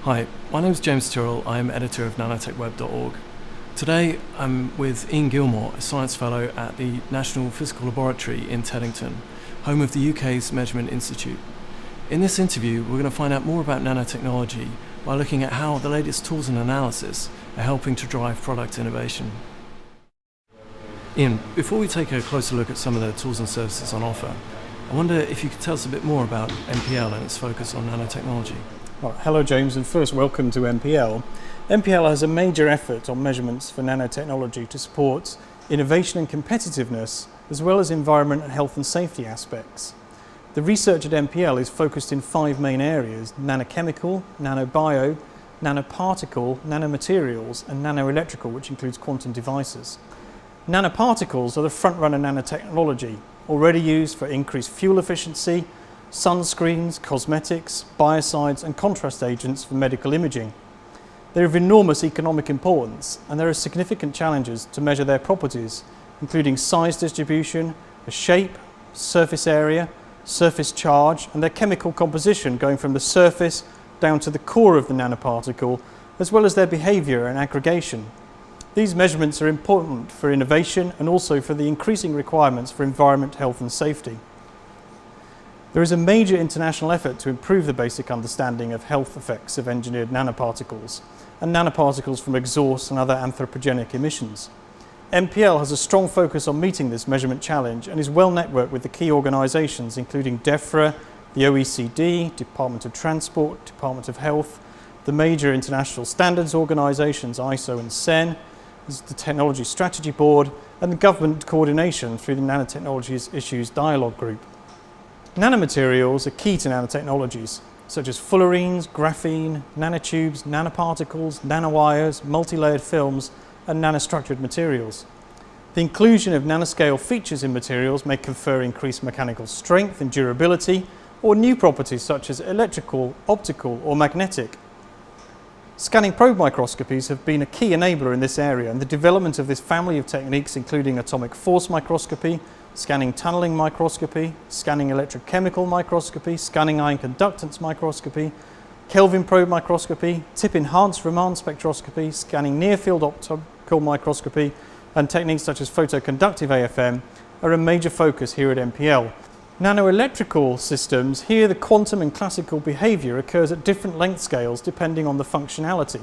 Hi, my name is James Tyrrell. I'm editor of nanotechweb.org. Today I'm with Ian Gilmore, a science fellow at the National Physical Laboratory in Teddington, home of the UK's Measurement Institute. In this interview, we're going to find out more about nanotechnology by looking at how the latest tools and analysis are helping to drive product innovation. Ian, before we take a closer look at some of the tools and services on offer, I wonder if you could tell us a bit more about NPL and its focus on nanotechnology. Well, hello James, and first welcome to NPL. NPL has a major effort on measurements for nanotechnology to support innovation and competitiveness, as well as environment and health and safety aspects. The research at NPL is focused in 5 main areas: nanochemical, nanobio, nanoparticle, nanomaterials, and nanoelectrical, which includes quantum devices. Nanoparticles are the front-runner nanotechnology, already used for increased fuel efficiency, sunscreens, cosmetics, biocides and contrast agents for medical imaging. They're of enormous economic importance, and there are significant challenges to measure their properties, including size distribution, the shape, surface area, surface charge, and their chemical composition going from the surface down to the core of the nanoparticle, as well as their behaviour and aggregation. These measurements are important for innovation and also for the increasing requirements for environment, health and safety. There is a major international effort to improve the basic understanding of health effects of engineered nanoparticles and nanoparticles from exhaust and other anthropogenic emissions. NPL has a strong focus on meeting this measurement challenge and is well networked with the key organisations including DEFRA, the OECD, Department of Transport, Department of Health, the major international standards organisations ISO and CEN, the Technology Strategy Board, and the government coordination through the Nanotechnologies Issues Dialogue Group. Nanomaterials are key to nanotechnologies, such as fullerenes, graphene, nanotubes, nanoparticles, nanowires, multi-layered films, and nanostructured materials. The inclusion of nanoscale features in materials may confer increased mechanical strength and durability, or new properties such as electrical, optical, or magnetic. Scanning probe microscopies have been a key enabler in this area, and the development of this family of techniques, including atomic force microscopy, scanning tunneling microscopy, scanning electrochemical microscopy, scanning ion conductance microscopy, Kelvin probe microscopy, tip-enhanced Raman spectroscopy, scanning near-field optical microscopy, and techniques such as photoconductive AFM are a major focus here at NPL. Nanoelectrical systems, here the quantum and classical behaviour occurs at different length scales depending on the functionality.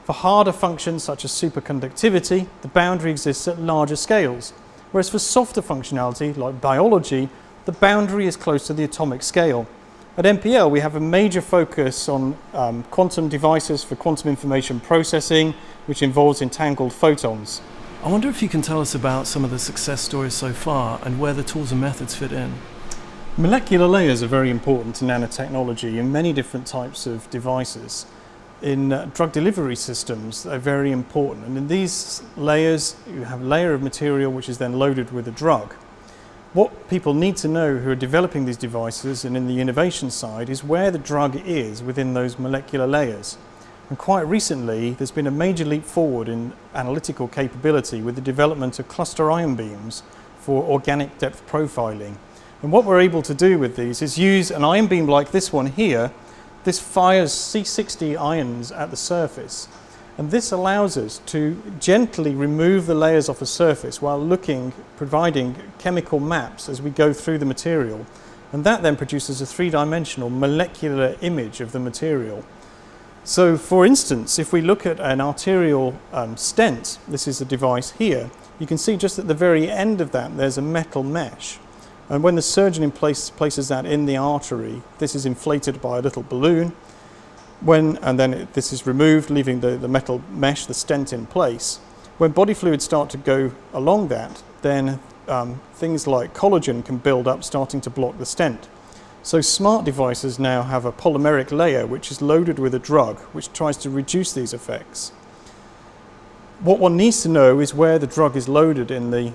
For harder functions such as superconductivity, the boundary exists at larger scales, whereas for softer functionality like biology, the boundary is close to the atomic scale. At NPL we have a major focus on quantum devices for quantum information processing, which involves entangled photons. I wonder if you can tell us about some of the success stories so far and where the tools and methods fit in. Molecular layers are very important to nanotechnology in many different types of devices. In drug delivery systems, they're very important, and in these layers you have a layer of material which is then loaded with a drug. What people need to know who are developing these devices and in the innovation side is where the drug is within those molecular layers. And quite recently there's been a major leap forward in analytical capability with the development of cluster ion beams for organic depth profiling. And what we're able to do with these is use an ion beam like this one here. This fires C60 ions at the surface, and this allows us to gently remove the layers off a surface while providing chemical maps as we go through the material, and that then produces a 3-dimensional molecular image of the material. So for instance, if we look at an arterial stent, this is a device here, you can see just at the very end of that there's a metal mesh. And when the surgeon places that in the artery, this is inflated by a little balloon. This is removed, leaving the metal mesh, the stent, in place. When body fluids start to go along that, then things like collagen can build up, starting to block the stent. So smart devices now have a polymeric layer which is loaded with a drug, which tries to reduce these effects. What one needs to know is where the drug is loaded in the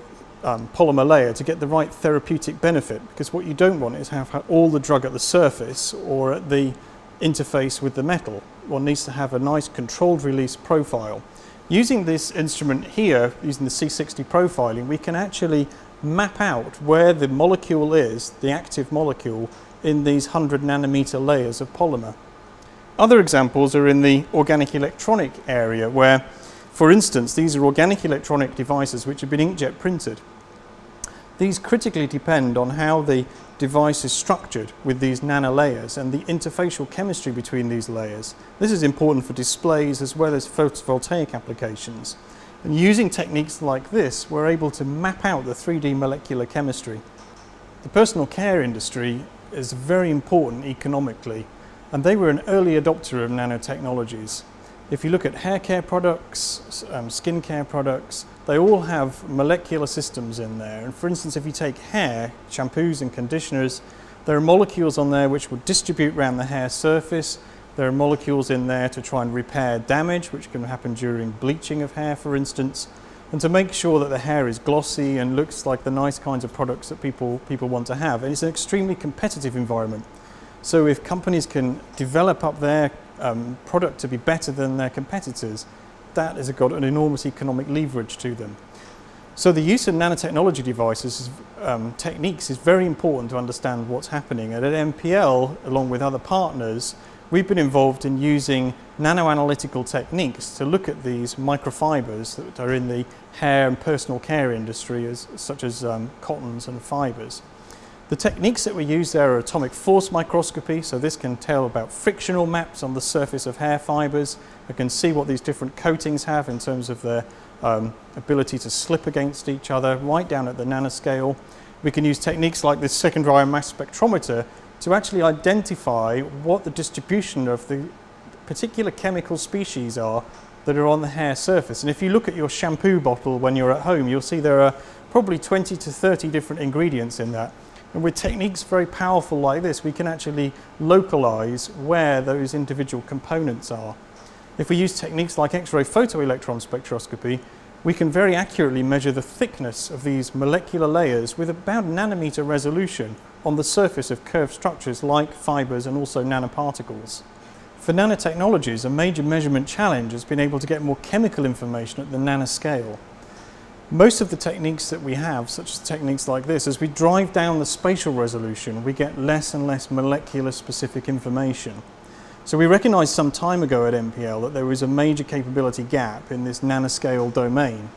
polymer layer to get the right therapeutic benefit, because what you don't want is have all the drug at the surface or at the interface with the metal. One needs to have a nice controlled release profile. Using this instrument here, using the C60 profiling, we can actually map out where the molecule is, the active molecule, in these 100 nanometer layers of polymer. Other examples are in the organic electronic area where, for instance, these are organic electronic devices which have been inkjet printed. These critically depend on how the device is structured with these nanolayers and the interfacial chemistry between these layers. This is important for displays as well as photovoltaic applications. And using techniques like this, we're able to map out the 3D molecular chemistry. The personal care industry is very important economically, and they were an early adopter of nanotechnologies. If you look at hair care products, skin care products, they all have molecular systems in there. And for instance, if you take hair, shampoos and conditioners, there are molecules on there which will distribute around the hair surface. There are molecules in there to try and repair damage, which can happen during bleaching of hair, for instance, and to make sure that the hair is glossy and looks like the nice kinds of products that people want to have. And it's an extremely competitive environment. So if companies can develop up their product to be better than their competitors, that has got an enormous economic leverage to them. So the use of nanotechnology devices, techniques, is very important to understand what's happening. And at MPL, along with other partners, we've been involved in using nanoanalytical techniques to look at these microfibers that are in the hair and personal care industry, such as cottons and fibers. The techniques that we use there are atomic force microscopy, so this can tell about frictional maps on the surface of hair fibers. We can see what these different coatings have in terms of their ability to slip against each other, right down at the nanoscale. We can use techniques like this secondary mass spectrometer to actually identify what the distribution of the particular chemical species are that are on the hair surface. And if you look at your shampoo bottle when you're at home, you'll see there are probably 20 to 30 different ingredients in that. And with techniques very powerful like this, we can actually localize where those individual components are. If we use techniques like X-ray photoelectron spectroscopy, we can very accurately measure the thickness of these molecular layers with about nanometer resolution on the surface of curved structures like fibers and also nanoparticles. For nanotechnologies, a major measurement challenge has been able to get more chemical information at the nanoscale. Most of the techniques that we have, such as techniques like this, as we drive down the spatial resolution, we get less and less molecular specific information. So we recognized some time ago at MPL that there was a major capability gap in this nanoscale domain.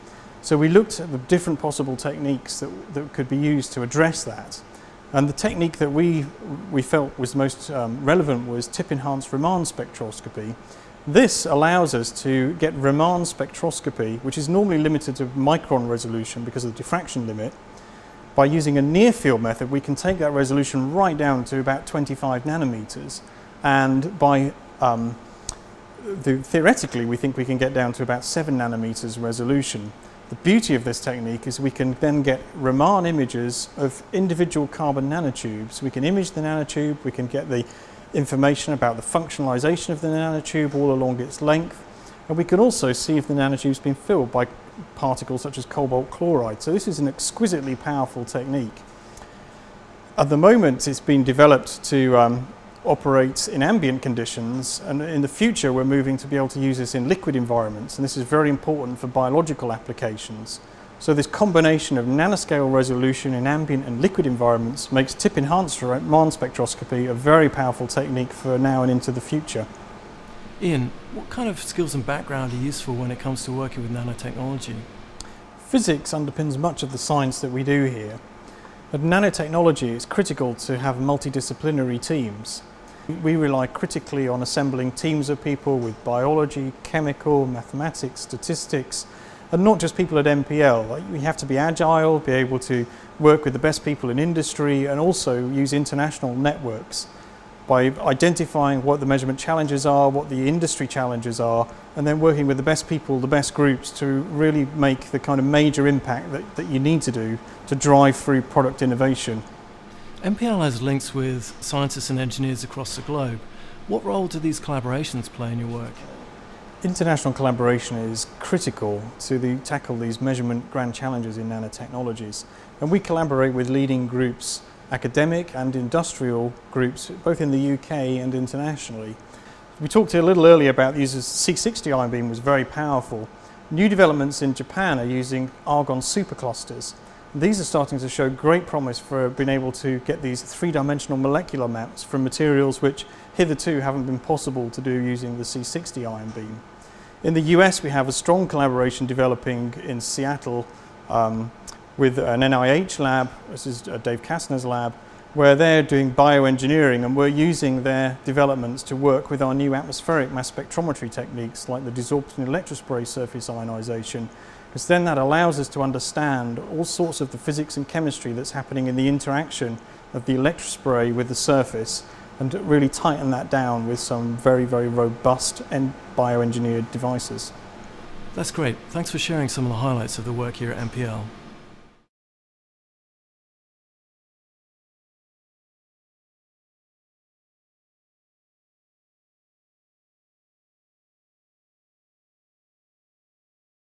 So we looked at the different possible techniques that could be used to address that. And the technique that we felt was most relevant was tip-enhanced Raman spectroscopy. This allows us to get Raman spectroscopy, which is normally limited to micron resolution because of the diffraction limit. By using a near-field method, we can take that resolution right down to about 25 nanometers. And by theoretically, we think we can get down to about 7 nanometers resolution. The beauty of this technique is we can then get Raman images of individual carbon nanotubes. We can image the nanotube, we can get the information about the functionalization of the nanotube all along its length, and we can also see if the nanotube's been filled by particles such as cobalt chloride. So this is an exquisitely powerful technique. At the moment, it's been developed to operate in ambient conditions, and in the future we're moving to be able to use this in liquid environments, and this is very important for biological applications. So this combination of nanoscale resolution in ambient and liquid environments makes tip-enhanced Raman spectroscopy a very powerful technique for now and into the future. Ian, what kind of skills and background are useful when it comes to working with nanotechnology? Physics underpins much of the science that we do here. At nanotechnology, it's critical to have multidisciplinary teams. We rely critically on assembling teams of people with biology, chemical, mathematics, statistics, and not just people at MPL. We have to be agile, be able to work with the best people in industry, and also use international networks by identifying what the measurement challenges are, what the industry challenges are, and then working with the best people, the best groups to really make the kind of major impact that you need to do to drive through product innovation. MPL has links with scientists and engineers across the globe. What role do these collaborations play in your work? International collaboration is critical to tackle these measurement grand challenges in nanotechnologies, and we collaborate with leading groups, academic and industrial groups, both in the UK and internationally. We talked a little earlier about the use of C60 ion beam was very powerful. New developments in Japan are using argon superclusters, These are starting to show great promise for being able to get these three-dimensional molecular maps from materials which hitherto haven't been possible to do using the C60 ion beam. In the US, we have a strong collaboration developing in Seattle with an NIH lab. This is Dave Kastner's lab, where they're doing bioengineering, and we're using their developments to work with our new atmospheric mass spectrometry techniques like the desorption electrospray surface ionization, because then that allows us to understand all sorts of the physics and chemistry that's happening in the interaction of the electrospray with the surface, and to really tighten that down with some very, very robust and bioengineered devices. That's great. Thanks for sharing some of the highlights of the work here at NPL.